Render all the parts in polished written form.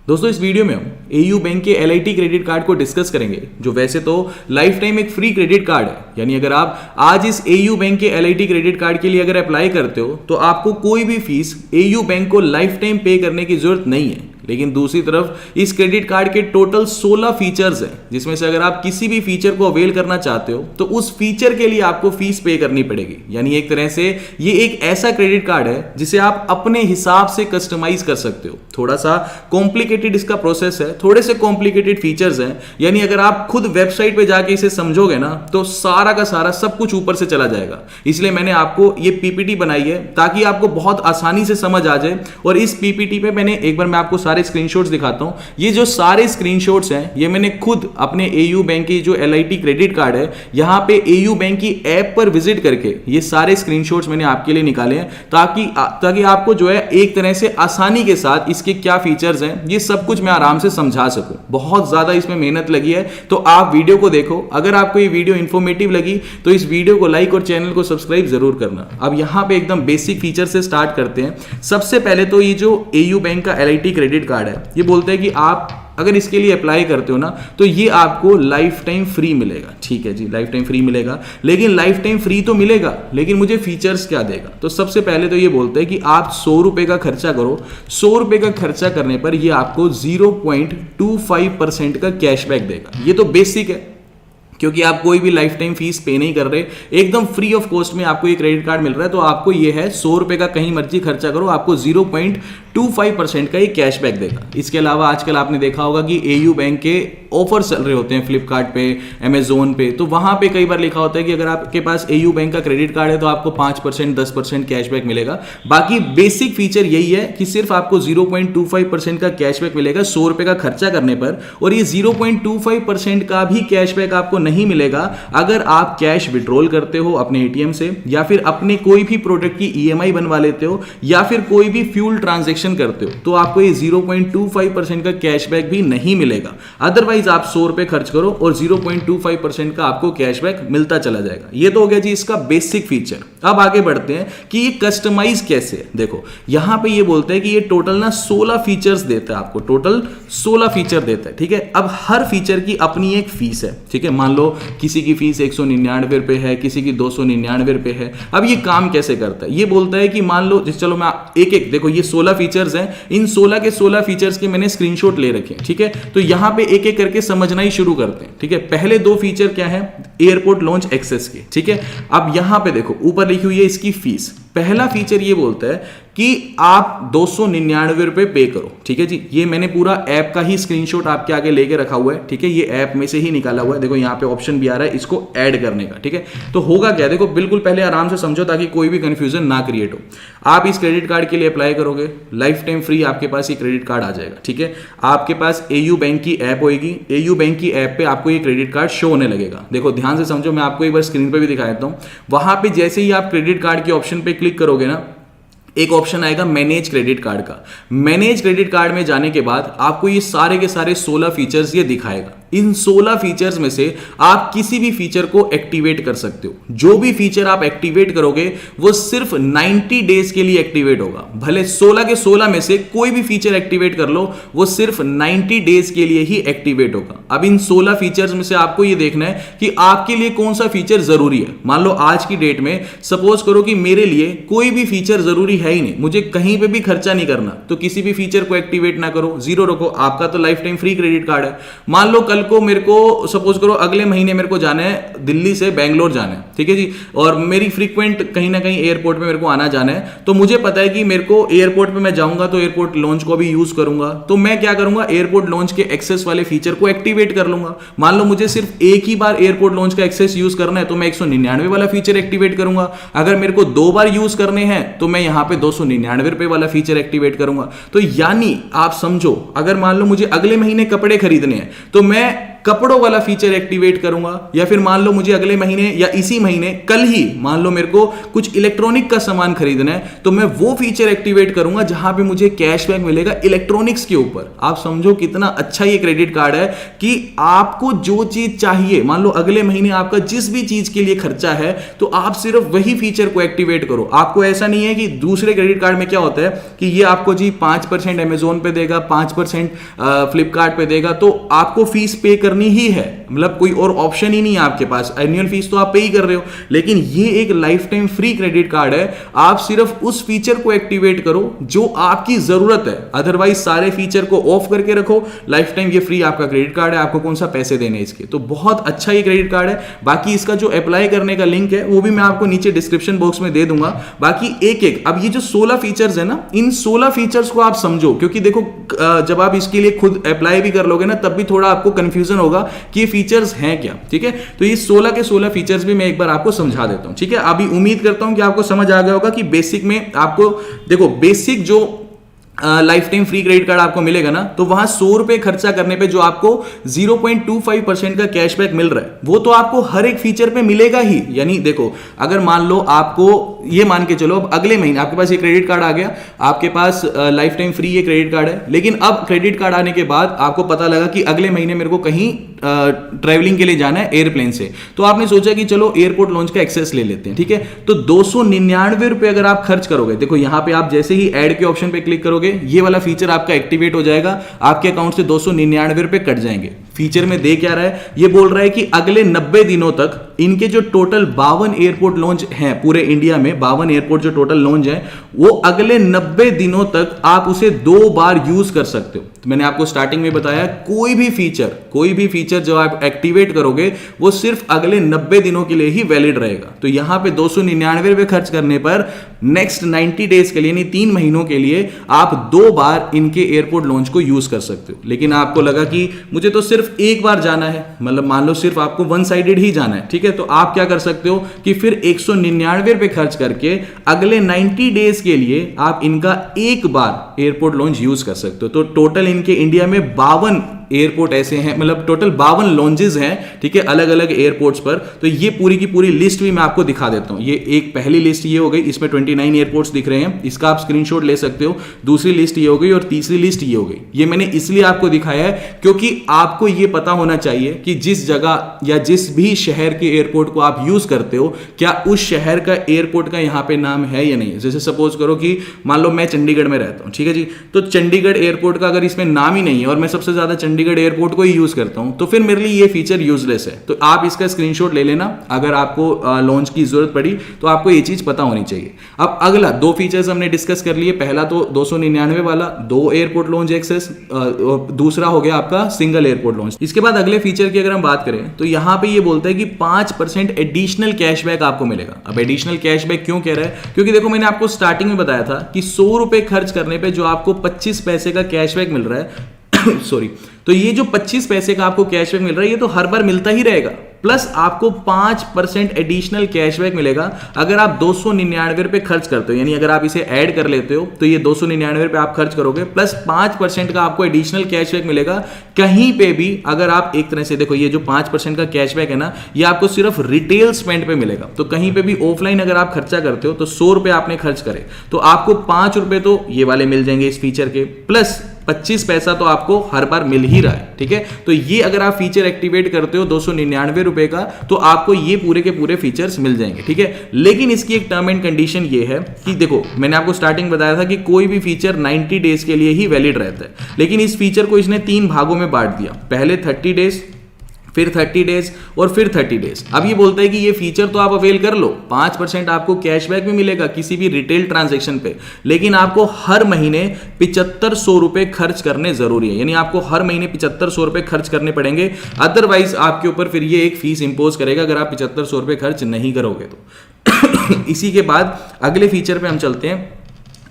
दोस्तों इस वीडियो में हम एयू बैंक के LIT क्रेडिट कार्ड को डिस्कस करेंगे, जो वैसे तो लाइफ टाइम एक फ्री क्रेडिट कार्ड है। यानी अगर आप आज इस एयू बैंक के LIT क्रेडिट कार्ड के लिए अगर अप्लाई करते हो तो आपको कोई भी फीस एयू बैंक को लाइफ टाइम पे करने की जरूरत नहीं है। लेकिन दूसरी तरफ इस क्रेडिट कार्ड के टोटल 16 फीचर्स हैं, जिसमें से अगर आप किसी भी फीचर को अवेल करना चाहते हो तो उस फीचर के लिए आपको फीस पे करनी पड़ेगी। यानी एक तरह से ये एक ऐसा क्रेडिट कार्ड है जिसे आप अपने हिसाब से कस्टमाइज कर सकते हो। थोड़ा सा कॉम्प्लिकेटेड इसका प्रोसेस है, थोड़े से कॉम्प्लिकेटेड फीचर्स हैं। यानी अगर आप खुद वेबसाइट पे जाके इसे समझोगे ना तो सारा का सारा सब कुछ ऊपर से चला जाएगा। इसलिए मैंने आपको ये पीपीटी बनाई है ताकि आपको बहुत आसानी से समझ आ जाए। और इस पीपीटी पे मैंने एक बार मैं आपको सारे स्क्रीनशॉट्स दिखाता हूं। ये जो सारे स्क्रीनशॉट्स हैं ये मैंने खुद अपने एयू बैंक की जो LIT क्रेडिट कार्ड है यहां पे एयू बैंक की ऐप पर विजिट करके ये सारे स्क्रीनशॉट्स मैंने आपके लिए निकाले हैं ताकि आपको जो है एक तरह से आसानी के साथ इसके क्या फीचर्स हैं ये सब कुछ मैं आराम से समझा सकूं। बहुत ज्यादा इसमें मेहनत लगी है, तो आप वीडियो को देखो। अगर आपको ये वीडियो इंफॉर्मेटिव लगी तो इस वीडियो को लाइक और चैनल को सब्सक्राइब जरूर करना। अब यहां पे एकदम बेसिक फीचर से स्टार्ट करते हैं। सबसे पहले तो ये जो एयू बैंक का LIT क्रेडिट कार्ड है ये बोलते हैं कि आप अगर इसके लिए अप्लाई करते हो ना तो ये आपको लाइफ टाइम फ्री मिलेगा। ठीक है जी, लाइफ टाइम फ्री मिलेगा। लेकिन लाइफ टाइम फ्री तो मिलेगा, लेकिन मुझे फीचर्स क्या देगा? तो सबसे पहले तो ये बोलते हैं कि आप 100 रुपए का खर्चा करो। 100 रुपए का खर्चा करने पर ये आपको 0.25% का कैशबैक देगा। ये तो बेसिक है, क्योंकि आप कोई भी लाइफ टाइम फीस पे नहीं कर रहे, एकदम फ्री ऑफ कॉस्ट में आपको ये क्रेडिट कार्ड मिल रहा है। तो आपको ये है 100 रुपए का कहीं मर्जी खर्चा करो, आपको 0.25% का ये कैशबैक देगा। इसके अलावा आजकल आपने देखा होगा कि एयू बैंक के ऑफर चल रहे होते हैं फ्लिपकार्ट पे, अमेजोन पे। तो वहां पे कई बार लिखा होता है कि अगर आपके पास एयू बैंक का क्रेडिट कार्ड है तो आपको 5% 10% कैशबैक मिलेगा। बाकी बेसिक फीचर यही है कि सिर्फ आपको 0.25% का कैशबैक मिलेगा 100 रुपए का खर्चा करने पर। और ये 0.25% का भी कैशबैक आपको नहीं मिलेगा अगर आप कैश विड्रॉल करते हो अपने ATM से, या फिर अपने कोई भी प्रोडक्ट की EMI बनवा लेते हो, या फिर कोई भी फ्यूल ट्रांजैक्शन करते हो, तो आपको ये 0.25% का कैशबैक भी नहीं मिलेगा। अदरवाइज आप 100 रुपए खर्च करो और 0.25% का आपको कैशबैक मिलता चला जाएगा। ये तो हो गया जी इसका बेसिक फीचर। अब आगे बढ़ते हैं कि ये कस्टमाइज कैसे है। देखो यहां पे ये बोलते हैं कि ये टोटल ना 16 फीचर्स देता है आपको, टोटल 16 फीचर देता है। ठीक है, अब हर फीचर की अपनी एक फीस है। ठीक है, मान लो किसी की फीस 199 रुपए है, किसी की 299 रुपए है। अब ये काम कैसे करता है? ये बोलता है कि मान लो चलो मैं एक एक, देखो ये 16 फीचर्स हैं, इन 16 के 16 फीचर्स के मैंने स्क्रीनशॉट ले रखे हैं। ठीक है, तो यहां पे एक एक करके समझना ही शुरू करते हैं। ठीक है, पहले दो फीचर क्या है? एयरपोर्ट लॉन्च एक्सेस के। ठीक है, अब यहां पे देखो ऊपर लिखी हुई है इसकी फीस। पहला फीचर ये बोलता है कि आप 299 रुपए पे करो। ठीक है जी, ये मैंने पूरा ऐप का ही स्क्रीनशॉट आपके आगे लेके रखा हुआ है। ठीक है, ये ऐप में से ही निकाला हुआ है। देखो यहाँ पे ऑप्शन भी आ रहा है इसको ऐड करने का। ठीक है, तो होगा क्या? देखो बिल्कुल पहले आराम से समझो ताकि कोई भी कंफ्यूजन ना क्रिएट हो। आप इस क्रेडिट कार्ड के लिए अप्लाई करोगे, लाइफ टाइम फ्री आपके पास ये क्रेडिट कार्ड आ जाएगा। ठीक है, आपके पास एयू बैंक की ऐप होगी, एयू बैंक की ऐप पे आपको ये क्रेडिट कार्ड शो होने लगेगा। देखो ध्यान से समझो, मैं आपको एक बार स्क्रीन पे भी दिखा देता हूं। वहां पे जैसे ही आप क्रेडिट कार्ड के ऑप्शन पे क्लिक करोगे ना, एक ऑप्शन आएगा मैनेज क्रेडिट कार्ड का। मैनेज क्रेडिट कार्ड में जाने के बाद आपको ये सारे के सारे 16 फीचर्स ये दिखाएगा। इन 16 फीचर्स में से आप किसी भी फीचर को एक्टिवेट कर सकते हो। जो भी फीचर आप एक्टिवेट करोगे वो सिर्फ 90 डेज के लिए एक्टिवेट होगा। भले 16 के 16 में से कोई भी फीचर एक्टिवेट कर लो, वो सिर्फ 90 डेज के लिए ही एक्टिवेट होगा। अब इन 16 फीचर्स में से आपको ये देखना है कि आपके लिए कौन सा फीचर जरूरी है। मान लो आज की डेट में सपोज करो कि मेरे लिए कोई भी फीचर जरूरी है ही नहीं, मुझे कहीं पे भी खर्चा नहीं करना, तो किसी भी फीचर को एक्टिवेट ना करो, जीरो रखो। आपका तो life time free credit card है। मान लो कल को मेरे को सपोज करो अगले महीने मेरे को जाना है दिल्ली से बैंगलोर जाना है। ठीक है जी, और मेरी फ्रीक्वेंट कहीं ना कहीं एयरपोर्ट पे मेरे को आना जाना है, तो मुझे पता है कि मेरे को एयरपोर्ट पे मैं जाऊंगा तो एयरपोर्ट लॉन्च को भी यूज करूंगा। तो मैं क्या करूंगा, एयरपोर्ट लॉन्च के एक्सेस वाले फीचर को एक्टिवेट कर लूंगा। मान लो मुझे सिर्फ एक ही बार एयरपोर्ट लॉन्च का एक्सेस यूज करना है तो मैं 199 वाला फीचर एक्टिवेट करूंगा। अगर मेरे को 2 बार यूज करने हैं तो मैं यहां पे 299 रुपए वाला फीचर एक्टिवेट करूंगा। तो यानी आप समझो, अगर मान लो मुझे अगले महीने कपड़े खरीदने हैं तो मैं कपड़ों वाला फीचर एक्टिवेट करूंगा, या फिर मान लो मुझे अगले महीने या इसी महीने कल ही मान लो मेरे को कुछ इलेक्ट्रॉनिक का सामान खरीदना है, तो मैं वो फीचर एक्टिवेट करूंगा जहां पे मुझे कैशबैक मिलेगा इलेक्ट्रॉनिक्स के ऊपर। आप समझो कितना अच्छा ये क्रेडिट कार्ड है कि आपको जो चीज चाहिए, मान लो अगले महीने आपका जिस भी चीज के लिए खर्चा है, तो आप सिर्फ वही फीचर को एक्टिवेट करो। आपको ऐसा नहीं है कि दूसरे क्रेडिट कार्ड में क्या होता है कि ये आपको जी 5% अमेजोन पे देगा, 5% फ्लिपकार्ट पे देगा, तो आपको फीस पे करनी ही है, मतलब कोई और ऑप्शन ही नहीं है आपके पास, एनुअल फीस तो आप पे ही कर रहे हो। लेकिन ये एक life time free credit card है, आप सिर्फ उस फीचर को एक्टिवेट करो जो आपकी जरूरत है, अदरवाइज सारे फीचर को ऑफ करके रखो। लाइफ टाइम ये फ्री आपका क्रेडिट कार्ड है, आपको कौन सा पैसे देने इसके। तो बहुत अच्छा ये क्रेडिट कार्ड है। बाकी इसका जो अप्लाई करने का लिंक है वो भी मैं आपको नीचे डिस्क्रिप्शन बॉक्स में दे दूंगा। बाकी एक एक अब ये जो 16 फीचर्स है ना, इन 16 फीचर्स को आप समझो, क्योंकि देखो जब आप इसके लिए खुद अप्लाई भी कर लोगे ना, तब भी थोड़ा आपको कंफ्यूजन होगा कि ये फीचर्स हैं क्या। ठीक है, तो ये 16 के 16 फीचर्स भी मैं एक बार आपको समझा देता हूं। ठीक है, अभी उम्मीद करता हूं कि आपको समझ आ गया होगा कि बेसिक में आपको देखो, बेसिक जो life time free credit card आपको मिलेगा ना, तो वहां 100 रुपए खर्चा करने पे जो आपको 0.25% का कैशबैक मिल रहा है, वो तो आपको हर एक फीचर पे मिलेगा ही। यानी देखो, अगर मान लो आपको ये मान के चलो अब अगले महीने आपके पास ये क्रेडिट कार्ड आ गया, आपके पास लाइफ टाइम फ्री ये क्रेडिट कार्ड है, लेकिन अब क्रेडिट कार्ड आने के बाद आपको पता लगा कि अगले महीने मेरे को कहीं ट्रैवलिंग के लिए जाना है एयरप्लेन से, तो आपने सोचा कि चलो एयरपोर्ट लॉन्च का एक्सेस ले लेते हैं। ठीक है, तो 299 रुपए अगर आप खर्च करोगे, देखो यहां पे आप जैसे ही ऐड के ऑप्शन पे क्लिक करोगे, ये वाला फीचर आपका एक्टिवेट हो जाएगा, आपके अकाउंट से 299 रुपए कट जाएंगे। फीचर में दे क्या रहा है, ये बोल रहा है कि अगले 90 दिनों तक इनके जो टोटल 52 एयरपोर्ट लॉन्च हैं पूरे इंडिया में, 52 एयरपोर्ट जो टोटल लॉन्च हैं, वो अगले 90 दिनों तक आप उसे 2 बार यूज कर सकते हो। तो मैंने आपको स्टार्टिंग में बताया, कोई भी फीचर जो आप एक्टिवेट करोगे वो सिर्फ अगले 90 दिनों के लिए ही वैलिड रहेगा। तो यहां पे 299 रुपए खर्च करने पर नेक्स्ट 90 डेज के लिए, यानी 3 महीनों के लिए आप 2 बार इनके एयरपोर्ट लॉन्च को यूज कर सकते हो। लेकिन आपको लगा कि मुझे तो सिर्फ एक बार जाना है, मतलब मान लो सिर्फ आपको वन साइडेड ही जाना है, ठीक है, तो आप क्या कर सकते हो कि फिर 199 रुपए खर्च करके अगले 90 डेज के लिए आप इनका एक बार एयरपोर्ट लॉन्च यूज कर सकते हो। तो टोटल इनके इंडिया में 52 एयरपोर्ट ऐसे हैं, मतलब टोटल 52 लॉन्चेस हैं, ठीक है, अलग अलग एयरपोर्ट्स पर। तो ये पूरी की पूरी लिस्ट भी मैं आपको दिखा देता हूं। ये एक पहली लिस्ट ये हो गई, इसमें 29 एयरपोर्ट्स दिख रहे हैं, इसका आप स्क्रीनशॉट ले सकते हो। दूसरी लिस्ट ये हो गई और तीसरी लिस्ट ये हो गई। ये मैंने इसलिए आपको दिखाया है क्योंकि आपको ये पता होना चाहिए कि जिस जगह या जिस भी शहर के एयरपोर्ट को आप यूज करते हो, क्या उस शहर का एयरपोर्ट का यहां पे नाम है या नहीं। जैसे सपोज करो कि मान लो मैं चंडीगढ़ में रहता हूं, ठीक है जी, तो चंडीगढ़ एयरपोर्ट का अगर इसमें नाम ही नहीं है और मैं सबसे ज्यादा चंडीगढ़ एयरपोर्ट को ही यूज करता हूं, तो फिर मेरे लिए ये फीचर यूजलेस है। तो आप इसका स्क्रीनशॉट ले लेना, अगर आपको लॉन्च की जरूरत पड़ी तो आपको ये चीज पता होनी चाहिए। अब अगला 2 फीचर्स हमने डिस्कस कर लिए। पहला तो 299 वाला 2 एयरपोर्ट लॉन्च एक्सेस, दूसरा हो गया आपका सिंगल एयरपोर्ट लॉन्च। इसके बाद अगले फीचर की अगर हम बात करें तो यहां पे ये बोलता है कि 5% एडिशनल कैशबैक आपको मिलेगा। अब एडिशनल कैशबैक क्यों कह रहा है, क्योंकि देखो मैंने आपको स्टार्टिंग में बताया था कि 100 रुपए खर्च करने पे जो आपको 25 पैसे का कैशबैक मिल रहा है सॉरी, तो ये जो 25 पैसे का आपको कैशबैक मिल रहा है, ये तो हर बार मिलता ही रहेगा, प्लस आपको 5% एडिशनल कैशबैक मिलेगा अगर आप 299 रुपए खर्च करते हो। यानी अगर आप इसे ऐड कर लेते हो तो ये 299 रुपए आप खर्च करोगे, प्लस 5% का आपको एडिशनल कैशबैक मिलेगा कहीं पे भी। अगर आप एक तरह से देखो, ये जो 5% का कैशबैक है ना, ये आपको सिर्फ रिटेल स्पेंड पे मिलेगा। तो कहीं पे भी ऑफलाइन अगर आप खर्चा करते हो तो 100 रुपए आपने खर्च करे तो आपको 5 रुपए तो ये वाले मिल जाएंगे इस फीचर के, प्लस 25 पैसा तो आपको हर बार मिल ही रहा है। ठीक है, तो ये अगर आप फीचर एक्टिवेट करते हो 299 रुपए का, तो आपको ये पूरे के पूरे फीचर्स मिल जाएंगे। ठीक है, लेकिन इसकी एक टर्म एंड कंडीशन ये है कि देखो मैंने आपको स्टार्टिंग बताया था कि कोई भी फीचर 90 डेज के लिए ही वैलिड रहता है, लेकिन इस फीचर को इसने 3 भागों में बांट दिया। पहले 30 डेज, फिर 30 डेज और फिर 30 डेज। अब ये बोलता है कि ये फीचर तो आप अवेल कर लो, 5% आपको कैशबैक भी मिलेगा किसी भी रिटेल ट्रांजैक्शन पे, लेकिन आपको हर महीने 7500 रुपए खर्च करने जरूरी है। यानी आपको हर महीने 7500 रुपए खर्च करने पड़ेंगे, अदरवाइज आपके ऊपर फिर ये एक फीस इंपोज करेगा अगर आप 7500 रुपए खर्च नहीं करोगे तो। इसी के बाद अगले फीचर पे हम चलते हैं।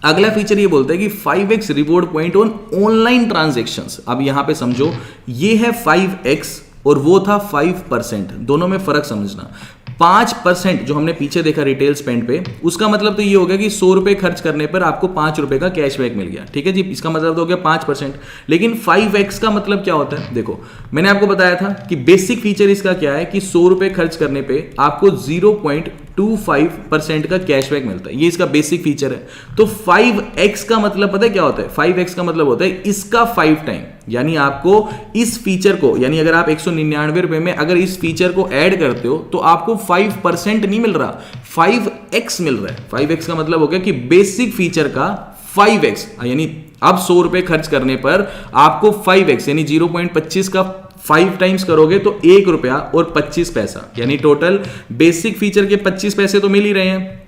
अगला फीचर ये बोलता है कि 5x reward point on online transactions. अब यहां पे समझो, ये है 5x और वो था 5%, दोनों में फर्क समझना। 5% जो हमने पीछे देखा रिटेल स्पेंड पे, उसका मतलब तो ये हो गया कि 100 रुपए खर्च करने पर आपको 5 रुपए का कैशबैक मिल गया। ठीक है जी, इसका मतलब तो हो गया 5%। लेकिन 5x का मतलब क्या होता है? देखो मैंने आपको बताया था कि बेसिक फीचर इसका क्या है कि 100 रुपए खर्च करने पे आपको 0.25% का कैशबैक मिलता है, ये इसका बेसिक फीचर है। तो 5x का मतलब पता है क्या होता है? 5x का मतलब होता है इसका 5 टाइम, यानी आपको इस फीचर को, यानी अगर आप 199 रुपए में अगर इस फीचर को ऐड करते हो तो आपको 5% नहीं मिल रहा, 5x मिल रहा है। 5x का मतलब हो गया कि बेसिक फीचर का 5x, यानी अब 100 रुपए खर्च करने पर आपको 5x यानी 0.25 का 5 टाइम्स करोगे तो 1 रुपया और 25 पैसा, यानी टोटल बेसिक फीचर के 25 पैसे तो मिल ही रहे हैं,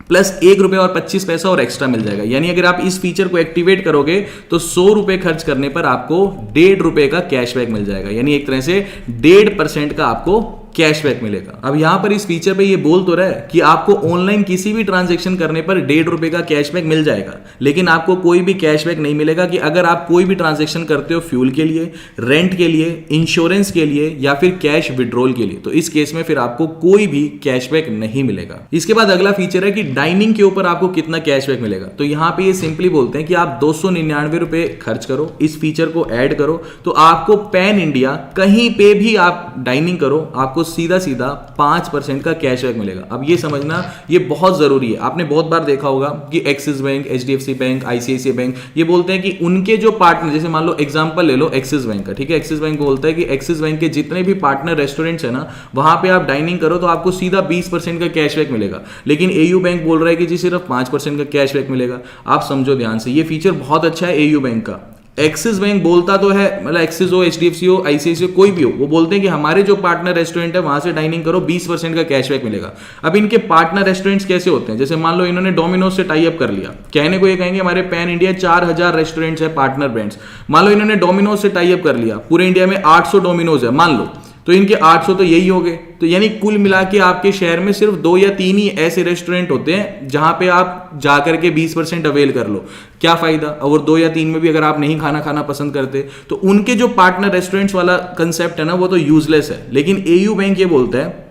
प्लस 1 रुपया और 25 पैसा और एक्स्ट्रा मिल जाएगा। यानी अगर आप इस फीचर को एक्टिवेट करोगे तो 100 रुपए खर्च करने पर आपको 1.5 रुपए का कैशबैक मिल जाएगा, यानी एक तरह से 1.5% का आपको कैशबैक मिलेगा। अब यहां पर इस फीचर पे ये बोल तो रहा है कि आपको ऑनलाइन किसी भी ट्रांजैक्शन करने पर 1.5 रुपए का कैशबैक मिल जाएगा, लेकिन आपको कोई भी कैशबैक नहीं मिलेगा कि अगर आप कोई भी ट्रांजैक्शन करते हो फ्यूल के लिए, रेंट के लिए, इंश्योरेंस के लिए या फिर कैश विड्रॉल के लिए, तो इस केस में फिर आपको कोई भी कैशबैक नहीं मिलेगा। इसके बाद अगला फीचर है कि डाइनिंग के ऊपर आपको कितना कैशबैक मिलेगा। तो यहां पर ये सिंपली बोलते हैं कि आप 299 रुपए खर्च करो, इस फीचर को ऐड करो, तो आपको पैन इंडिया कहीं पे भी आप डाइनिंग करो, आपको सीधा सीधा 5% का कैशबैक मिलेगा। अब ये समझना ये बहुत जरूरी है। आपने बहुत बार देखा होगा कि axis bank, HDFC bank, ICICI bank ये बोलते हैं कि उनके जो पार्टनर, जैसे मान लो एग्जांपल ले लो एक्सिस बैंक का, ठीक है, एक्सिस बैंक बोलता है कि एक्सिस बैंक के जितने भी पार्टनर रेस्टोरेंट्स है ना, वहां पे आप डाइनिंग करो तो आपको सीधा 20% का कैशबैक मिलेगा। लेकिन एयू बैंक बोल रहा है कि जी सिर्फ 5% का कैशबैक मिलेगा। आप समझो ध्यान से, ये फीचर बहुत अच्छा है एयू बैंक का। एक्सिस बैंक बोलता तो है, मतलब एक्सिस हो, एचडीएफसी हो, आईसीआईसीआई कोई भी हो, वो बोलते हैं कि हमारे जो पार्टनर रेस्टोरेंट है वहां से डाइनिंग करो 20% का कैशबैक मिलेगा। अब इनके पार्टनर रेस्टोरेंट्स कैसे होते हैं? जैसे मान लो इन्होंने डोमिनोज से टाई अप कर लिया, कहने को ये कहेंगे हमारे पैन इंडिया 4000 रेस्टोरेंट्स है पार्टनर ब्रांड्स। मान लो इन्होंने डोमिनोज से टाई अप कर लिया, पूरे इंडिया में 800 डोमिनोज है मान लो, तो इनके 800 तो यही हो गए। तो यानी कुल मिला के आपके शहर में सिर्फ 2 या 3 ही ऐसे रेस्टोरेंट होते हैं जहां पे आप जाकर के 20% अवेल कर लो। क्या फायदा? और 2 या 3 में भी अगर आप नहीं खाना पसंद करते तो उनके जो पार्टनर रेस्टोरेंट्स वाला कंसेप्ट है ना, वो तो यूजलेस है। लेकिन एयू बैंक ये बोलता है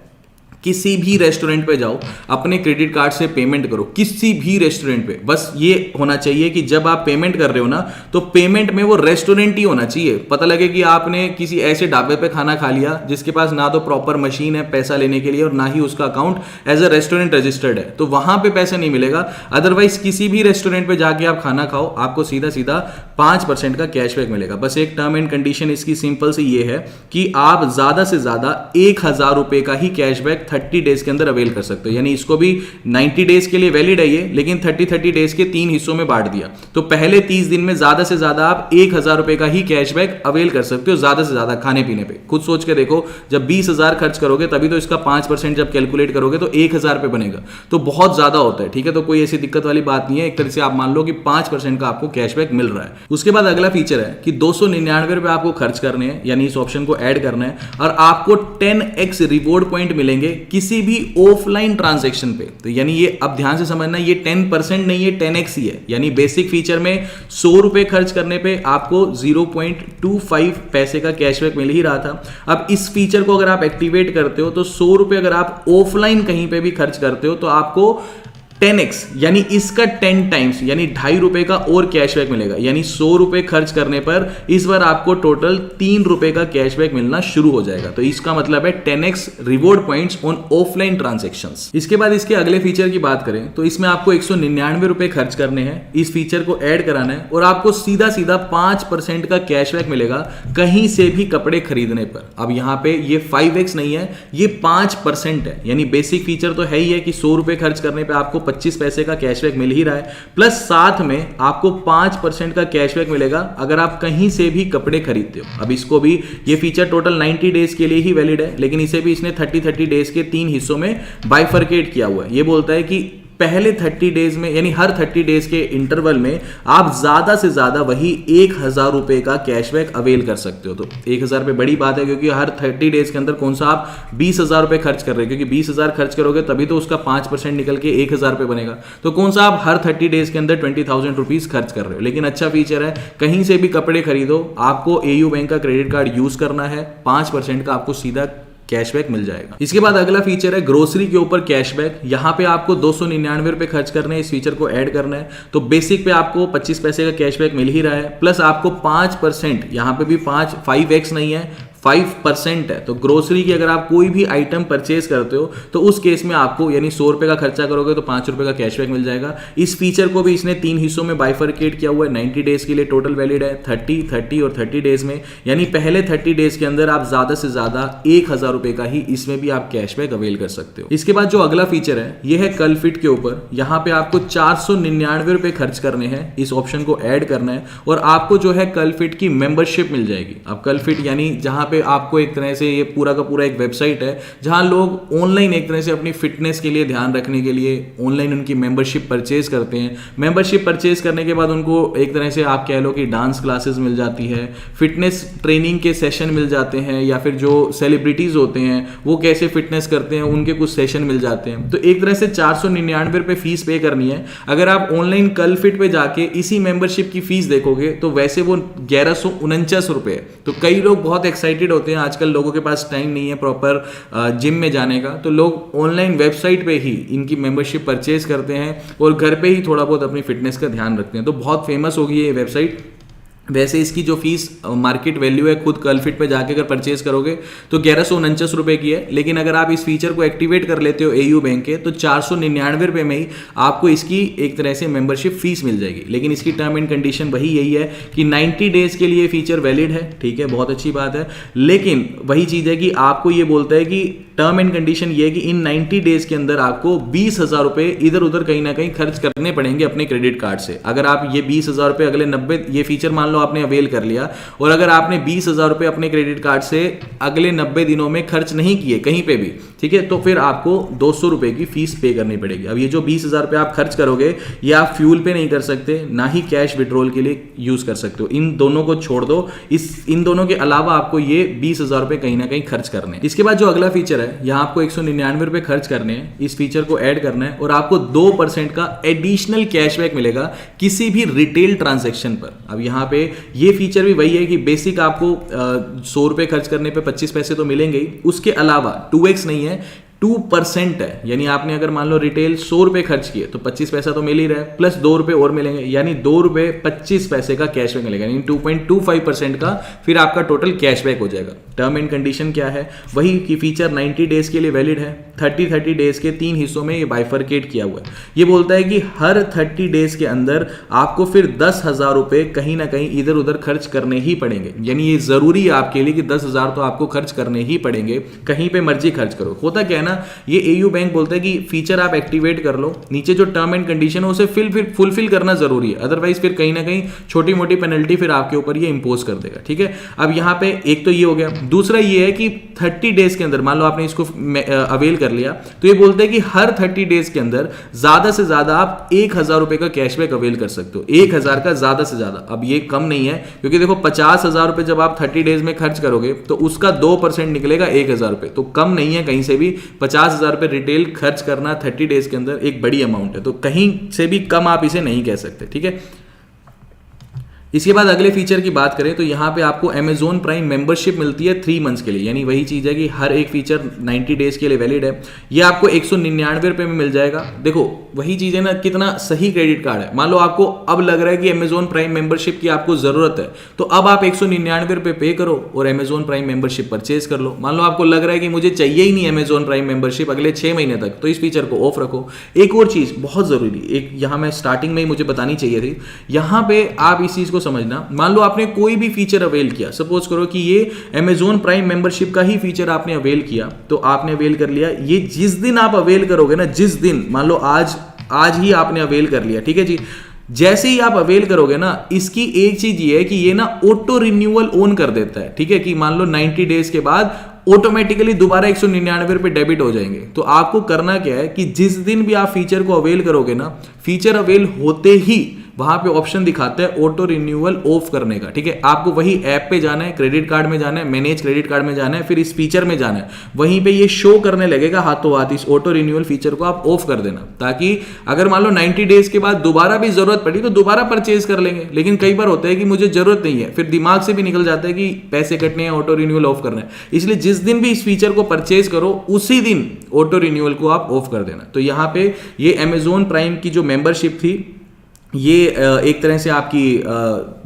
किसी भी रेस्टोरेंट पे जाओ, अपने क्रेडिट कार्ड से पेमेंट करो, किसी भी रेस्टोरेंट पे। बस ये होना चाहिए कि जब आप पेमेंट कर रहे हो ना, तो पेमेंट में वो रेस्टोरेंट ही होना चाहिए। पता लगे कि आपने किसी ऐसे ढाबे पे खाना खा लिया जिसके पास ना तो प्रॉपर मशीन है पैसा लेने के लिए और ना ही उसका account as a restaurant registered है, तो वहां पे पैसा नहीं मिलेगा। अदरवाइज किसी भी रेस्टोरेंट पे जाके आप खाना खाओ, आपको सीधा सीधा 5% का कैशबैक मिलेगा। बस एक टर्म एंड कंडीशन इसकी सिंपल सी ये है कि आप ज्यादा से ज्यादा 1000 रुपए का ही कैशबैक 30 डेज के अंदर अवेल कर सकते हो। यानी इसको भी 90 डेज के लिए वैलिड है ये, लेकिन 30 डेज के 3 हिस्सों में बांट दिया। तो पहले 30 दिन में ज्यादा से ज्यादा आप 1000 रुपए का ही कैशबैक अवेल कर सकते हो, ज्यादा से ज्यादा खाने पीने पे। खुद सोच के देखो, जब 20,000 खर्च करोगे तभी तो इसका 5% जब कैलकुलेट करोगे तो 1000 पे बनेगा, तो बहुत ज्यादा होता है। ठीक है, तो कोई ऐसी दिक्कत वाली बात नहीं है। एक तरह से आप मान लो कि 5% का आपको कैशबैक मिल रहा है। उसके बाद अगला फीचर है कि 299 रुपए आपको खर्च करने हैं, यानी इस ऑप्शन को ऐड करना है और आपको 10x रिवॉर्ड पॉइंट मिलेंगे किसी भी ऑफलाइन ट्रांजैक्शन पे। तो यानी ये अब ध्यान से समझना, ये 10% नहीं है, 10x ही है। यानी बेसिक फीचर में 100 रुपए खर्च करने पे आपको 0.25 पैसे का कैशबैक मिल ही रहा था। अब इस फीचर को अगर आप एक्टिवेट करते हो तो 100 रुपए अगर आप ऑफलाइन कहीं पे भी खर्च करते हो तो आपको 10x यानी इसका 10 टाइम्स यानी 2.5 रुपए का और कैशबैक मिलेगा। यानी 100 रुपए खर्च करने पर इस बार आपको टोटल 3 रुपए का कैशबैक मिलना शुरू हो जाएगा। तो इसका मतलब है 10x reward points on offline transactions. इसके बाद इसके अगले फीचर की बात करें तो इसमें आपको 199 रुपए खर्च करने हैं, इस फीचर को ऐड कराना है और आपको सीधा सीधा 5% का कैशबैक मिलेगा कहीं से भी कपड़े खरीदने पर। अब यहां पे ये 5x नहीं है, ये 5% है। यानी बेसिक फीचर तो है ही है कि 100 रुपए खर्च करने पर आपको 25 पैसे का कैशबैक मिल ही रहा है, प्लस साथ में आपको 5% का कैशबैक मिलेगा अगर आप कहीं से भी कपड़े खरीदते हो। अब इसको भी, ये फीचर टोटल 90 डेज के लिए ही वैलिड है, लेकिन इसे भी इसने 30 डेज के 3 हिस्सों में बाइफरकेट किया हुआ है। ये बोलता है कि पहले 30 डेज में यानी हर 30 डेज के इंटरवल में आप ज्यादा से ज्यादा वही 1000 रुपए का कैशबैक अवेल कर सकते हो। तो 1000 रुपए बड़ी बात है, क्योंकि हर 30 डेज के अंदर कौन सा आप 20,000 रुपए खर्च कर रहे हो, क्योंकि 20,000 खर्च करोगे तभी तो उसका 5% निकल के 1000 रुपए बनेगा। तो कौन सा आप हर 30 डेज के अंदर 20,000 रुपीज खर्च कर रहे हो। लेकिन अच्छा फीचर है, कहीं से भी कपड़े खरीदो, आपको एयू बैंक का क्रेडिट कार्ड यूज करना है, 5% का आपको सीधा कैशबैक मिल जाएगा। इसके बाद अगला फीचर है ग्रोसरी के ऊपर कैशबैक। यहाँ पे आपको 299 रुपए खर्च करने हैं, इस फीचर को ऐड करना है तो बेसिक पे आपको 25 पैसे का कैशबैक मिल ही रहा है, प्लस आपको 5%, यहाँ पे भी 5x नहीं है 5% है। तो ग्रोसरी की अगर आप कोई भी आइटम परचेज करते हो तो उस केस में आपको यानी 100 रुपए का खर्चा करोगे तो 5 रुपए का कैशबैक मिल जाएगा। इस फीचर को भी इसने 3 हिस्सों में बाइफरकेट किया हुआ है। 90 डेज के लिए टोटल वैलिड है, 30 और 30 डेज में, यानी पहले 30 डेज के अंदर आप ज्यादा से ज्यादा 1000 रुपए का ही इसमें भी आप कैशबैक अवेल कर सकते हो। इसके बाद जो अगला फीचर है यह है कल फिट के ऊपर। यहाँ पे आपको 499 रुपए खर्च करने हैं, इस ऑप्शन को ऐड करना है और आपको जो है कल फिट की मेंबरशिप मिल जाएगी। अब कल फिट यानी जहां पे आपको एक तरह से ये पूरा का पूरा एक वेबसाइट है जहां लोग ऑनलाइन एक तरह से अपनी फिटनेस के लिए ध्यान रखने के लिए ऑनलाइन उनकी मेंबरशिप परचेज करते हैं। मेंबरशिप परचेज करने के बाद उनको एक तरह से आप कह लो कि डांस क्लासेस मिल जाती है, फिटनेस ट्रेनिंग के सेशन मिल जाते हैं, या फिर जो सेलिब्रिटीज होते हैं वो कैसे फिटनेस करते हैं उनके कुछ सेशन मिल जाते हैं। तो एक तरह से 499 रुपए फीस पे करनी है। अगर आप ऑनलाइन कल फिट पे जाके इसी मेंबरशिप की फीस देखोगे तो वैसे वो 1149 रुपए है। तो कई लोग बहुत एक्साइटेड होते हैं, आजकल लोगों के पास टाइम नहीं है प्रॉपर जिम में जाने का, तो लोग ऑनलाइन वेबसाइट पे ही इनकी मेंबरशिप परचेज करते हैं और घर पे ही थोड़ा बहुत अपनी फिटनेस का ध्यान रखते हैं। तो बहुत फेमस होगी ये वेबसाइट। वैसे इसकी जो फीस मार्केट वैल्यू है खुद कल फिट पे जाके अगर परचेज करोगे तो 1149 रुपए की है, लेकिन अगर आप इस फीचर को एक्टिवेट कर लेते हो एयू बैंक के तो 499 रुपए में ही आपको इसकी एक तरह से मेंबरशिप फीस मिल जाएगी। लेकिन इसकी टर्म एंड कंडीशन वही यही है कि 90 डेज के लिए फीचर वैलिड है, ठीक है, बहुत अच्छी बात है। लेकिन वही चीज है कि आपको ये बोलता है कि टर्म एंड कंडीशन ये है कि इन 90 डेज के अंदर आपको 20,000 रुपए इधर उधर कहीं ना कहीं खर्च करने पड़ेंगे अपने क्रेडिट कार्ड से। अगर आप ये 20,000 रुपए अगले 90 ये फीचर मान लो आपने अवेल कर लिया और अगर आपने 20,000 रुपए अपने क्रेडिट कार्ड से अगले 90 दिनों में खर्च नहीं किए कहीं पे भी, ठीक है, तो फिर आपको 200 रुपए की फीस पे करनी पड़ेगी। अब ये जो 20,000 रुपए आप खर्च करोगे ये आप फ्यूल पे नहीं कर सकते, ना ही कैश विड्रॉल के लिए यूज कर सकते हो। इन दोनों को छोड़ दो, इन दोनों के अलावा आपको ये 20,000 रुपए कहीं ना कहीं खर्च करने हैं। इसके बाद जो अगला फीचर है यहाँ आपको 199 रुपए खर्च करने हैं, इस फीचर को ऐड करना है और आपको 2% का एडिशनल कैशबैक मिलेगा किसी भी रिटेल ट्रांजैक्शन पर। अब यहाँ पे ये फीचर भी वही है कि बेसिक आपको 100 रुपए खर्च करने पे 25 पैसे तो मिलेंगे ही, उसके अलावा 2x नहीं है 2% है, यानी आपने अगर मान लो रिटेल 100 रुपए खर्च किए तो 25 पैसा तो मिल ही रहा है, प्लस 2 रुपए और मिलेंगे, यानी 2 रुपए 25 पैसे का कैशबैक मिलेगा, यानी 2.25% का फिर आपका टोटल कैशबैक हो जाएगा। टर्म एंड कंडीशन क्या है, वही की फीचर 90 डेज के लिए वैलिड है। 30 डेज के 3 हिस्सों में ये बाइफरकेट किया हुआ है। ये बोलता है कि हर 30 डेज के अंदर आपको फिर 10,000 रुपए कहीं ना कहीं इधर उधर खर्च करने ही पड़ेंगे, यानी ये जरूरी है आपके लिए कि 10,000 तो आपको खर्च करने ही पड़ेंगे, कहीं पे मर्जी खर्च करो। होता क्या है ना, ये एयू बैंक बोलता है कि फीचर आप एक्टिवेट कर लो, नीचे जो टर्म एंड कंडीशन है उसे फुलफिल करना जरूरी है, अदरवाइज फिर कहीं ना कहीं छोटी मोटी पेनल्टी फिर आपके ऊपर ये इंपोज कर देगा, ठीक है। अब यहाँ पे एक तो ये हो गया, दूसरा ये है कि 30 डेज के अंदर मान लो आपने इसको अवेल कर लिया तो ये बोलते हैं कि हर 30 डेज के अंदर ज्यादा से ज्यादा आप 1,000 रुपए का कैशबैक अवेल कर सकते हो, 1,000 का ज्यादा से ज्यादा। अब ये कम नहीं है क्योंकि देखो 50,000 रुपए जब आप 30 डेज में खर्च करोगे तो उसका 2% निकलेगा 1,000 रुपए, तो कम नहीं है कहीं से भी। 50,000 रुपए रिटेल खर्च करना 30 डेज के अंदर एक बड़ी अमाउंट है, तो कहीं से भी कम आप इसे नहीं कह सकते, ठीक है। इसके बाद अगले फीचर की बात करें तो यहाँ पे आपको Amazon प्राइम मेंबरशिप मिलती है 3 मंथ्स के लिए, यानी वही चीज है कि हर एक फीचर 90 डेज के लिए वैलिड है। ये आपको 199 रुपए में मिल जाएगा। देखो वही चीज है ना, कितना सही क्रेडिट कार्ड है। मान लो आपको अब लग रहा है कि Amazon प्राइम मेंबरशिप की आपको जरूरत है, तो अब आप 199 रुपए पे करो और Amazon प्राइम मेंबरशिप परचेज कर लो। मान लो आपको लग रहा है कि मुझे चाहिए ही नहीं Amazon प्राइम मेंबरशिप अगले 6 महीने तक, तो इस फीचर को ऑफ रखो। एक और चीज बहुत जरूरी, एक यहाँ मैं स्टार्टिंग में ही मुझे बतानी चाहिए थी, यहाँ पे आप इस चीज को समझना। मान लो आपने कोई भी फीचर अवेल किया, सपोज करो कि ये Amazon प्राइम मेंबरशिप का ही फीचर आपने अवेल किया, तो आपने अवेल कर लिया। ये जिस दिन आप अवेल करोगे ना, जिस दिन मान लो आज ही आपने अवेल कर लिया, ठीक है जी, जैसे ही आप अवेल करोगे ना, इसकी एक चीज ये है कि ये ना ऑटो रिन्यूअल ऑन कर देता है, ठीक है, कि मान लो 90 डेज के बाद ऑटोमेटिकली दोबारा 199 रुपए डेबिट हो जाएंगे। तो आपको करना क्या है कि जिस दिन भी आप फीचर को अवेल करोगे ना, फीचर अवेल होते ही वहां पे ऑप्शन दिखाता है ऑटो रिन्यूअल ऑफ करने का। ठीक है, आपको वही ऐप पे जाना है, क्रेडिट कार्ड में जाना है, मैनेज क्रेडिट कार्ड में जाना है, फिर इस फीचर में जाना है, वहीं पे ये शो करने लगेगा हाथों हाथ, इस ऑटो रिन्यूअल फीचर को आप ऑफ कर देना, ताकि अगर मान लो 90 डेज के बाद दोबारा भी जरूरत पड़ी तो दोबारा परचेज कर लेंगे। लेकिन कई बार होता है कि मुझे जरूरत नहीं है, फिर दिमाग से भी निकल जाता है कि पैसे कटने हैं, ऑटो रिन्यूअल ऑफ करना है, इसलिए जिस दिन भी इस फीचर को परचेज करो उसी दिन ऑटो रिन्यूअल को आप ऑफ कर देना। तो यहां पे ये अमेजोन प्राइम की जो मेंबरशिप थी ये एक तरह से आपकी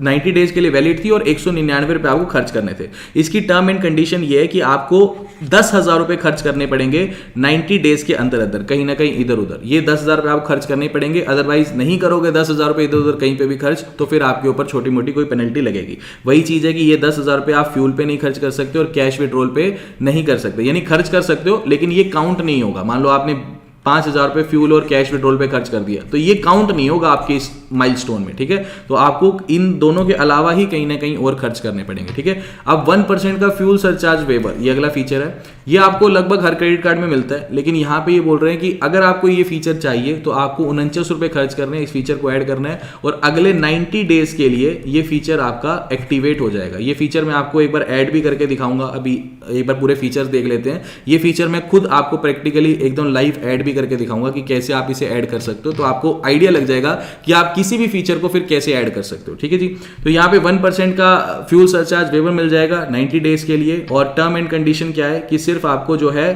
90 डेज के लिए वैलिड थी और 199 रुपये आपको खर्च करने थे। इसकी टर्म एंड कंडीशन ये है कि आपको 10,000 रुपये खर्च करने पड़ेंगे 90 डेज के अंदर अंदर, कहीं ना कहीं इधर उधर। ये 10,000 रुपये आपको खर्च करने पड़ेंगे, अदरवाइज नहीं करोगे 10,000 रुपये इधर उधर कहीं पे भी खर्च तो फिर आपके ऊपर छोटी मोटी कोई पेनल्टी लगेगी। वही चीज़ है कि ये 10,000 रुपये आप फ्यूल पे नहीं खर्च कर सकते और कैश विड्रॉल पे नहीं कर सकते, यानी खर्च कर सकते हो लेकिन ये काउंट नहीं होगा। मान लो आपने 5,000 रुपये फ्यूल और कैश विड्रॉल पे खर्च कर दिया तो ये काउंट नहीं होगा आपके इस माइलस्टोन में। ठीक है, तो आपको इन दोनों के अलावा ही कहीं ना कहीं और खर्च करने पड़ेंगे। ठीक है, अब 1% का फ्यूल सरचार्ज वेवर, ये अगला फीचर है। ये आपको लगभग हर क्रेडिट कार्ड में मिलता है, लेकिन यहाँ पे ये बोल रहे हैं कि अगर आपको ये फीचर चाहिए तो आपको 49 रुपये खर्च करने हैं, इस फीचर को ऐड करना है और अगले 90 डेज के लिए ये फीचर आपका एक्टिवेट हो जाएगा। ये फीचर मैं आपको एक बार ऐड भी करके दिखाऊंगा, अभी एक बार पूरे फीचर्स देख लेते हैं। ये फीचर मैं खुद आपको प्रैक्टिकली एकदम लाइव ऐड भी करके दिखाऊंगा कि कैसे आप इसे ऐड कर सकते हो, तो आपको आइडिया लग जाएगा कि आप किसी भी फीचर को फिर कैसे ऐड कर सकते हो। ठीक है जी, तो यहाँ पे 1% का फ्यूल सरचार्ज वेवर मिल जाएगा 90 डेज के लिए और टर्म एंड कंडीशन क्या है कि सिर्फ आपको जो है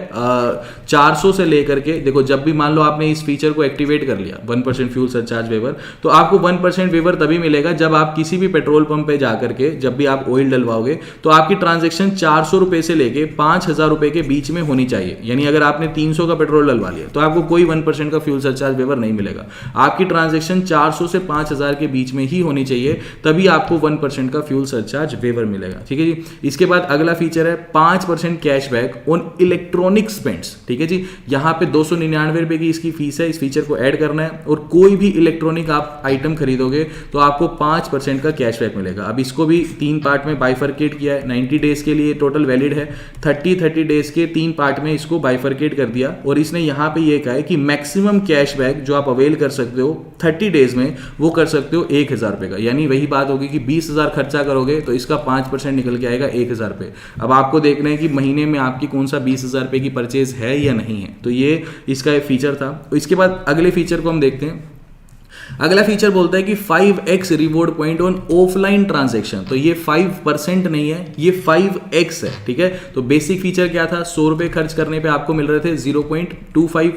400 से लेकर के, देखो जब भी मान लो आपने इस फीचर को एक्टिवेट कर लिया 1% फ्यूल सरचार्ज वेवर, तो आपको 1% वेवर तभी मिलेगा जब आप किसी भी पेट्रोल पंप पे जाकर के जब भी आप ऑयल डलवाओगे तो आपकी ट्रांजेक्शन 400 रुपए से लेके 5,000 रुपए के बीच में होनी चाहिए। यानी अगर आपने 300 का पेट्रोल डलवा लिया तो आपको कोई 1% का फ्यूल सरचार्ज वेवर नहीं मिलेगा। आपकी ट्रांजेक्शन 400 से 5,000 के बीच में ही होनी चाहिए, तभी आपको 1% का फ्यूल सरचार्ज वेवर मिलेगा। ठीक है जी, इसके बाद अगला फीचर है 5% कैशबैक ऑन इलेक्ट्रॉनिक स्पेंड्स। ठीक है जी, यहां पे 299 रुपए की इसकी फीस है, इस फीचर को ऐड करना है और कोई भी इलेक्ट्रॉनिक आप आइटम खरीदोगे तो आपको 5% का कैशबैक मिलेगा। अब इसको भी 3 पार्ट में बाइफरकेट किया है, 90 डेज के लिए टोटल वैलिड है, 30 डेज के 3 पार्ट में इसको बाइफरकेट कर दिया और इसने यहां पे ये कहा है कि मैक्सिमम कैशबैक जो आप अवेल कर सकते हो 30 डेज में वो कर सकते हो 1,000 रुपए का। यानी वही बात होगी कि 20,000 खर्चा करोगे तो इसका 5% निकल के आएगा 1,000 रुपए। अब आपको देखना है कि महीने में आपकी कौन सा 20,000 रुपए की परचेज है या नहीं है, तो ये इसका एक फीचर था। इसके बाद अगले फीचर को हम देखते हैं। अगला फीचर बोलता है कि 5x reward point on offline transaction. तो ये 5% नहीं है, ये 5x है। ठीक है, तो बेसिक फीचर क्या था, 100 रुपए खर्च करने पे आपको मिल रहे थे 0.25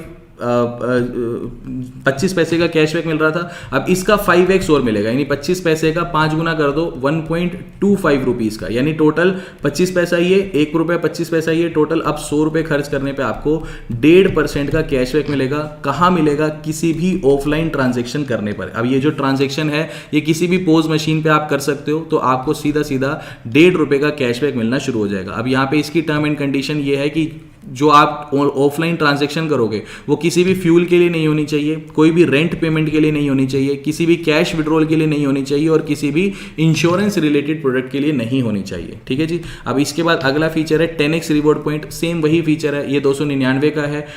25 पैसे का कैशबैक मिल रहा था। अब इसका 5x और मिलेगा, यानी 25 पैसे का 5 गुना कर दो 1.25 रुपीज का, यानी टोटल 25 पैसा ही है, 1 रुपया 25 पैसा ही है टोटल। अब 100 रुपए खर्च करने पे आपको 1.5% का कैशबैक मिलेगा। कहाँ मिलेगा, किसी भी ऑफलाइन ट्रांजेक्शन करने पर। अब ये जो ट्रांजेक्शन है ये किसी भी पोज मशीन पे आप कर सकते हो, तो आपको सीधा सीधा 1.5 रुपए का कैशबैक मिलना शुरू हो जाएगा। अब यहाँ पे इसकी टर्म एंड कंडीशन ये है कि जो आप ऑफलाइन ट्रांजैक्शन करोगे वो किसी भी फ्यूल के लिए नहीं होनी चाहिए, कोई भी रेंट पेमेंट के लिए नहीं होनी चाहिए, किसी भी कैश विड्रॉल के लिए नहीं होनी चाहिए और किसी भी इंश्योरेंस रिलेटेड प्रोडक्ट के लिए नहीं होनी चाहिए। ठीक है जी, अब इसके बाद अगला फीचर है 10x रिवॉर्ड पॉइंट। सेम वही फीचर है, ये 299 का है।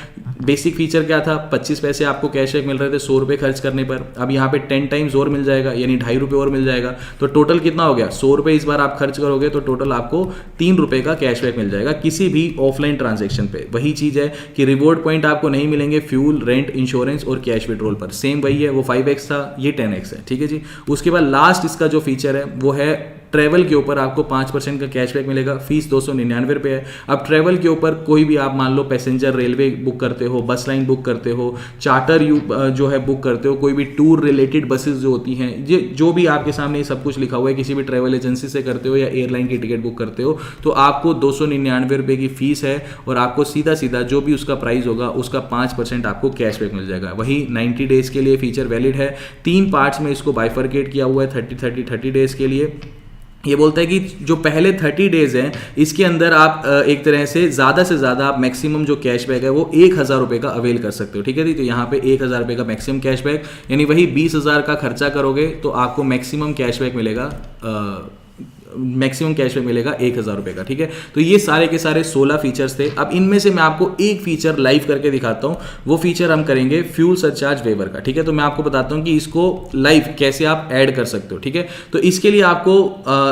बेसिक फीचर क्या था, 25 पैसे आपको कैशबैक मिल रहे थे 100 रुपए खर्च करने पर। अब यहाँ पे 10 टाइम्स और मिल जाएगा, यानी 2.5 रुपए और मिल जाएगा। तो टोटल कितना हो गया, 100 रुपए इस बार आप खर्च करोगे तो टोटल आपको 3 रुपए का कैशबैक मिल जाएगा किसी भी ऑफलाइन ट्रांजेक्शन पे। वही चीज है कि रिवॉर्ड पॉइंट आपको नहीं मिलेंगे फ्यूल, रेंट, इंश्योरेंस और कैश विड्रॉल पर। सेम वही है, वो 5x था, ये 10x है। ठीक है जी, उसके बाद लास्ट इसका जो फीचर है वो है ट्रैवल के ऊपर आपको 5% का कैशबैक मिलेगा। फीस 299 रुपये है। अब ट्रैवल के ऊपर कोई भी आप मान लो पैसेंजर रेलवे बुक करते हो, बस लाइन बुक करते हो, चार्टर जो है बुक करते हो, कोई भी टूर रिलेटेड बसेस जो होती हैं, ये जो भी आपके सामने ये सब कुछ लिखा हुआ है, किसी भी ट्रैवल एजेंसी से करते हो या एयरलाइन की टिकट बुक करते हो तो आपको 299 रुपये की फीस है और आपको सीधा सीधा जो भी उसका प्राइस होगा उसका 5% आपको कैशबैक मिल जाएगा। वही 90 डेज के लिए फीचर वैलिड है। 3 पार्ट्स में इसको बाइफरकेट किया हुआ है 30 डेज के लिए। ये बोलता है कि जो पहले 30 डेज हैं इसके अंदर आप एक तरह से ज़्यादा आप मैक्सिमम जो कैशबैक है वो 1,000 रुपये का अवेल कर सकते हो। ठीक है जी, तो यहाँ पे 1,000 रुपये का मैक्सिमम कैशबैक, यानी वही 20,000 का खर्चा करोगे तो आपको मैक्सिमम कैशबैक मिलेगा मैक्सिमम कैशबैक मिलेगा 1000 रुपये का, ठीक है। तो ये सारे के सारे 16 फीचर्स थे। अब इनमें से मैं आपको एक फीचर लाइव करके दिखाता हूँ, वो फीचर हम करेंगे फ्यूल सरचार्ज वेवर का, ठीक है। तो मैं आपको बताता हूँ कि इसको लाइव कैसे आप ऐड कर सकते हो, ठीक है। तो इसके लिए आपको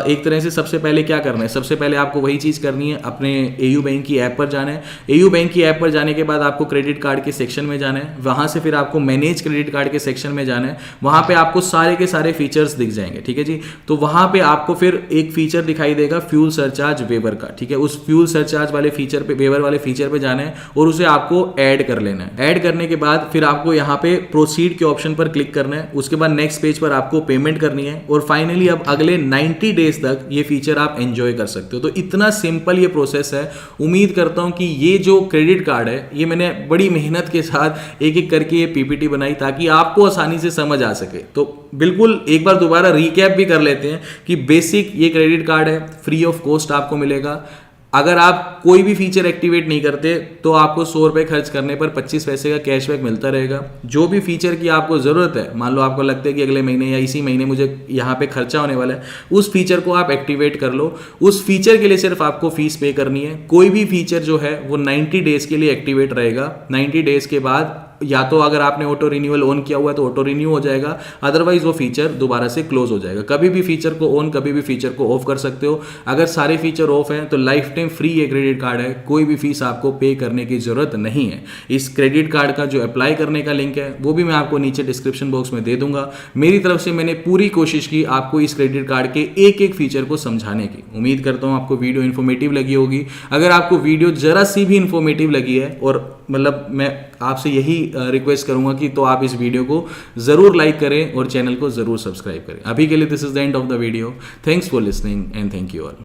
एक तरह से सबसे पहले क्या करना है, सबसे पहले आपको वही चीज़ करनी है, अपने एयू बैंक की ऐप पर जाना है। एयू बैंक की ऐप पर जाने के बाद आपको क्रेडिट कार्ड के सेक्शन में जाना है, वहाँ से फिर आपको मैनेज क्रेडिट कार्ड के सेक्शन में जाना है, वहाँ पे आपको सारे के सारे फीचर्स दिख जाएंगे, ठीक है जी। तो वहाँ पे आपको फिर एक फीचर दिखाई देगा फ्यूल सरचार्ज वेवर का, ठीक है। उस फ्यूल सरचार्ज वाले फीचर पे, वेवर वाले फीचर पे जाना है और उसे आपको ऐड कर लेना है। ऐड करने के बाद फिर आपको यहाँ पे प्रोसीड के ऑप्शन पर क्लिक करना है, उसके बाद नेक्स्ट पेज पर आपको पेमेंट करनी है और फाइनली अब अगले 90 डेज तक ये फीचर आप एंजॉय कर सकते हो। तो इतना सिंपल ये प्रोसेस है। उम्मीद करता हूं कि ये जो क्रेडिट कार्ड है, ये मैंने बड़ी मेहनत के साथ एक एक करके ये पीपीटी बनाई ताकि आपको आसानी से समझ आ सके। तो बिल्कुल एक बार दोबारा रिकैप भी कर लेते हैं कि बेसिक ये क्रेडिट कार्ड है, फ्री ऑफ कॉस्ट आपको मिलेगा। अगर आप कोई भी फीचर एक्टिवेट नहीं करते तो आपको 100 रुपये खर्च करने पर 25 पैसे का कैशबैक मिलता रहेगा। जो भी फीचर की आपको ज़रूरत है, मान लो आपको लगता है कि अगले महीने या इसी महीने मुझे यहाँ पे खर्चा होने वाला है, उस फीचर को आप एक्टिवेट कर लो। उस फीचर के लिए सिर्फ आपको फीस पे करनी है। कोई भी फीचर जो है वो 90 डेज़ के लिए एक्टिवेट रहेगा। 90 डेज़ के बाद या तो अगर आपने ऑटो रिन्यूअल ऑन किया हुआ है तो ऑटो रिन्यू हो जाएगा, अदरवाइज वो फीचर दोबारा से क्लोज हो जाएगा। कभी भी फीचर को ऑन, कभी भी फीचर को ऑफ कर सकते हो। अगर सारे फीचर ऑफ हैं तो लाइफ टाइम फ्री ये क्रेडिट कार्ड है, कोई भी फीस आपको पे करने की जरूरत नहीं है। इस क्रेडिट कार्ड का जो अप्लाई करने का लिंक है वो भी मैं आपको नीचे डिस्क्रिप्शन बॉक्स में दे दूंगा। मेरी तरफ से मैंने पूरी कोशिश की आपको इस क्रेडिट कार्ड के एक एक फीचर को समझाने की। उम्मीद करता हूँ आपको वीडियो इन्फॉर्मेटिव लगी होगी। अगर आपको वीडियो जरा सी भी इन्फॉर्मेटिव लगी है, और मतलब मैं आपसे यही रिक्वेस्ट करूंगा कि तो आप इस वीडियो को जरूर लाइक करें और चैनल को जरूर सब्सक्राइब करें। अभी के लिए this is the end of the video. Thanks for listening and thank you all.